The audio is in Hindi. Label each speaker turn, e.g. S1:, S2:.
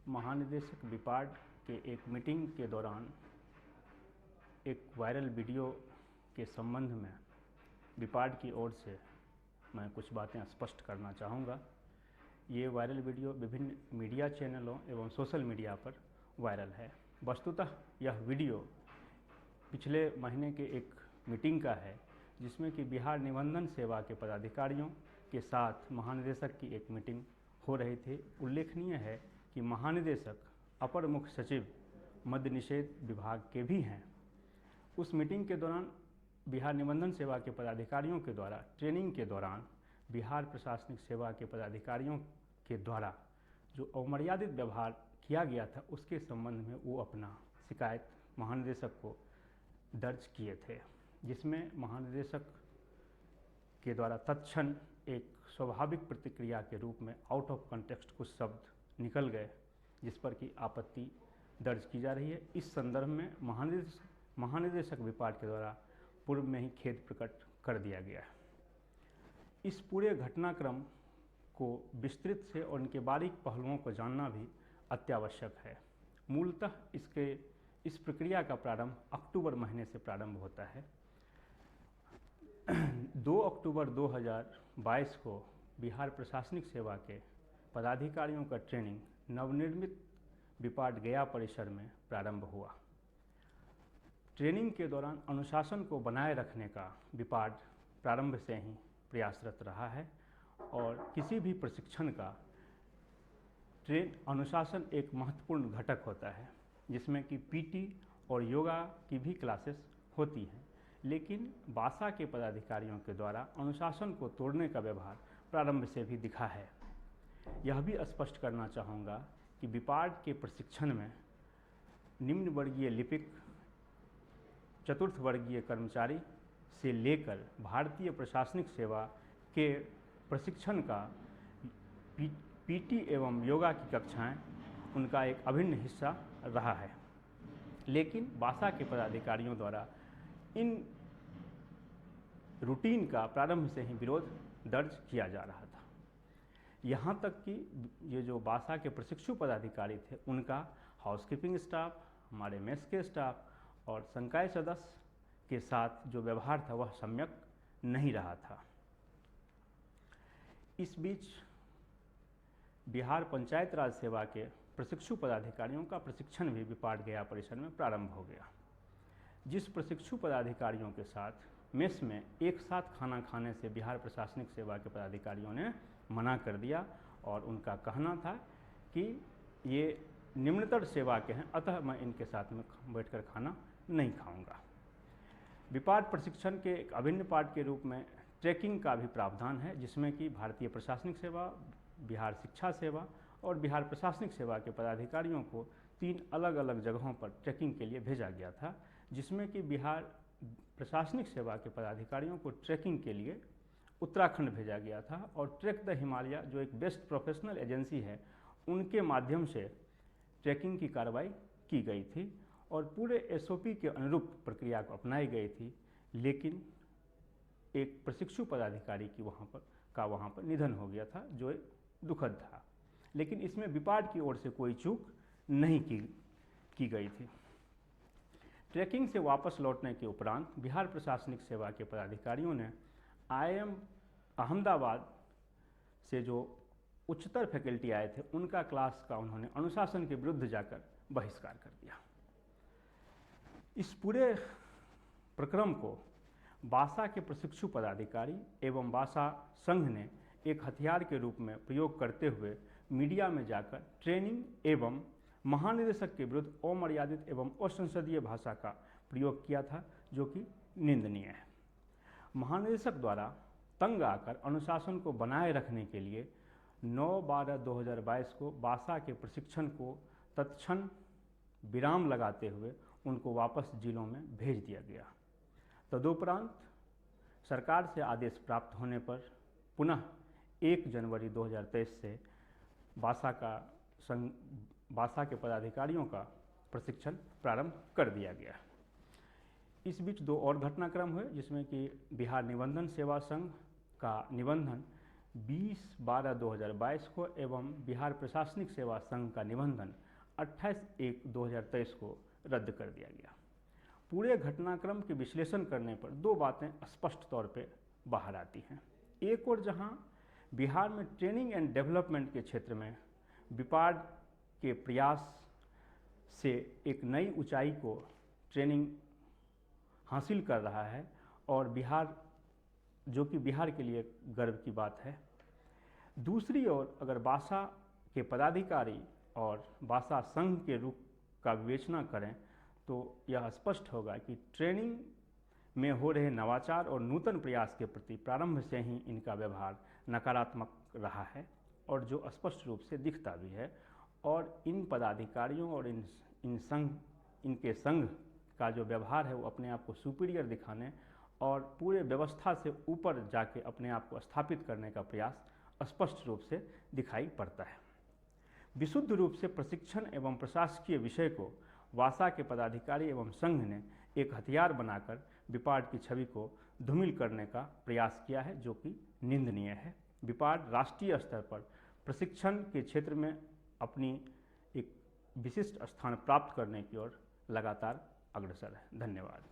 S1: महानिदेशक विपाड के एक मीटिंग के दौरान एक वायरल वीडियो के संबंध में विपाड की ओर से मैं कुछ बातें स्पष्ट करना चाहूँगा। ये वायरल वीडियो विभिन्न मीडिया चैनलों एवं सोशल मीडिया पर वायरल है। वस्तुतः यह वीडियो पिछले महीने के एक मीटिंग का है, जिसमें कि बिहार निबंधन सेवा के पदाधिकारियों के साथ महानिदेशक की एक मीटिंग हो रही थी। उल्लेखनीय है कि महानिदेशक अपर मुख्य सचिव मद्य निषेध विभाग के भी हैं। उस मीटिंग के दौरान बिहार निबंधन सेवा के पदाधिकारियों के द्वारा ट्रेनिंग के दौरान बिहार प्रशासनिक सेवा के पदाधिकारियों के द्वारा जो अमर्यादित व्यवहार किया गया था, उसके संबंध में वो अपना शिकायत महानिदेशक को दर्ज किए थे, जिसमें महानिदेशक के द्वारा तत्क्षण एक स्वाभाविक प्रतिक्रिया के रूप में आउट ऑफ कॉन्टेक्स्ट कुछ शब्द निकल गए, जिस पर कि आपत्ति दर्ज की जा रही है। इस संदर्भ में महानिदेशक विपाड के द्वारा पूर्व में ही खेद प्रकट कर दिया गया है। इस पूरे घटनाक्रम को विस्तृत से और उनके बारीक पहलुओं को जानना भी अत्यावश्यक है। मूलतः इस प्रक्रिया का प्रारंभ अक्टूबर महीने से प्रारंभ होता है। 2 अक्टूबर 2022 को बिहार प्रशासनिक सेवा के पदाधिकारियों का ट्रेनिंग नवनिर्मित विपाड गया परिसर में प्रारंभ हुआ। ट्रेनिंग के दौरान अनुशासन को बनाए रखने का विपाड प्रारंभ से ही प्रयासरत रहा है और किसी भी प्रशिक्षण का अनुशासन एक महत्वपूर्ण घटक होता है, जिसमें कि पीटी और योगा की भी क्लासेस होती हैं। लेकिन बासा के पदाधिकारियों के द्वारा अनुशासन को तोड़ने का व्यवहार प्रारंभ से भी दिखा है। यह भी स्पष्ट करना चाहूँगा कि विपाड के प्रशिक्षण में निम्न वर्गीय लिपिक, चतुर्थ वर्गीय कर्मचारी से लेकर भारतीय प्रशासनिक सेवा के प्रशिक्षण का पीटी एवं योगा की कक्षाएं उनका एक अभिन्न हिस्सा रहा है। लेकिन बासा के पदाधिकारियों द्वारा इन रूटीन का प्रारंभ से ही विरोध दर्ज किया जा रहा था। यहाँ तक कि ये जो बासा के प्रशिक्षु पदाधिकारी थे, उनका हाउसकीपिंग स्टाफ, हमारे मेस के स्टाफ और संकाय सदस्य के साथ जो व्यवहार था वह सम्यक नहीं रहा था। इस बीच बिहार पंचायत राज सेवा के प्रशिक्षु पदाधिकारियों का प्रशिक्षण भी विपाड गया परिसर में प्रारंभ हो गया, जिस प्रशिक्षु पदाधिकारियों के साथ मेस में एक साथ खाना खाने से बिहार प्रशासनिक सेवा के पदाधिकारियों ने मना कर दिया और उनका कहना था कि ये निम्नतर सेवा के हैं, अतः मैं इनके साथ में बैठकर खाना नहीं खाऊंगा। विपाड प्रशिक्षण के एक अभिन्न पार्ट के रूप में ट्रैकिंग का भी प्रावधान है, जिसमें कि भारतीय प्रशासनिक सेवा, बिहार शिक्षा सेवा और बिहार प्रशासनिक सेवा के पदाधिकारियों को 3 अलग अलग जगहों पर ट्रैकिंग के लिए भेजा गया था, जिसमें कि बिहार प्रशासनिक सेवा के पदाधिकारियों को ट्रैकिंग के लिए उत्तराखंड भेजा गया था और ट्रैक द हिमालय जो एक बेस्ट प्रोफेशनल एजेंसी है, उनके माध्यम से ट्रैकिंग की कार्रवाई की गई थी और पूरे एसओपी के अनुरूप प्रक्रिया को अपनाई गई थी। लेकिन एक प्रशिक्षु पदाधिकारी की वहाँ पर निधन हो गया था, जो एक दुखद था। लेकिन इसमें विपाड की ओर से कोई चूक नहीं की गई थी। ट्रैकिंग से वापस लौटने के उपरांत बिहार प्रशासनिक सेवा के पदाधिकारियों ने IIM अहमदाबाद से जो उच्चतर फैकल्टी आए थे, उनका क्लास का उन्होंने अनुशासन के विरुद्ध जाकर बहिष्कार कर दिया। इस पूरे प्रक्रम को बासा के प्रशिक्षु पदाधिकारी एवं बासा संघ ने एक हथियार के रूप में प्रयोग करते हुए मीडिया में जाकर ट्रेनिंग एवं महानिदेशक के विरुद्ध अमर्यादित एवं असंसदीय भाषा का प्रयोग किया था, जो कि निंदनीय है। महानिदेशक द्वारा तंग आकर अनुशासन को बनाए रखने के लिए 9/12/2022 को बासा के प्रशिक्षण को तत्क्षण विराम लगाते हुए उनको वापस जिलों में भेज दिया गया। तदुपरांत सरकार से आदेश प्राप्त होने पर पुनः 1 जनवरी 2023 से बासा के पदाधिकारियों का प्रशिक्षण प्रारंभ कर दिया गया। इस बीच 2 और घटनाक्रम हुए, जिसमें कि बिहार निबंधन सेवा संघ का निबंधन 20/12/2022 को एवं बिहार प्रशासनिक सेवा संघ का निबंधन 28/1/2023 को रद्द कर दिया गया। पूरे घटनाक्रम के विश्लेषण करने पर दो बातें स्पष्ट तौर पे बाहर आती हैं। एक और जहां बिहार में ट्रेनिंग एंड डेवलपमेंट के क्षेत्र में बिपाड के प्रयास से एक नई ऊंचाई को ट्रेनिंग हासिल कर रहा है और बिहार, जो कि बिहार के लिए गर्व की बात है। दूसरी ओर अगर बासा के पदाधिकारी और बासा संघ के रूप का विवेचना करें तो यह स्पष्ट होगा कि ट्रेनिंग में हो रहे नवाचार और नूतन प्रयास के प्रति प्रारंभ से ही इनका व्यवहार नकारात्मक रहा है और जो स्पष्ट रूप से दिखता भी है। और इन पदाधिकारियों और इनके संघ का जो व्यवहार है वो अपने आप को सुपीरियर दिखाने और पूरे व्यवस्था से ऊपर जाके अपने आप को स्थापित करने का प्रयास स्पष्ट रूप से दिखाई पड़ता है। विशुद्ध रूप से प्रशिक्षण एवं प्रशासकीय विषय को वासा के पदाधिकारी एवं संघ ने एक हथियार बनाकर बिपाड की छवि को धूमिल करने का प्रयास किया है, जो कि निंदनीय है। बिपाड राष्ट्रीय स्तर पर प्रशिक्षण के क्षेत्र में अपनी एक विशिष्ट स्थान प्राप्त करने की ओर लगातार अग्रसर है। धन्यवाद।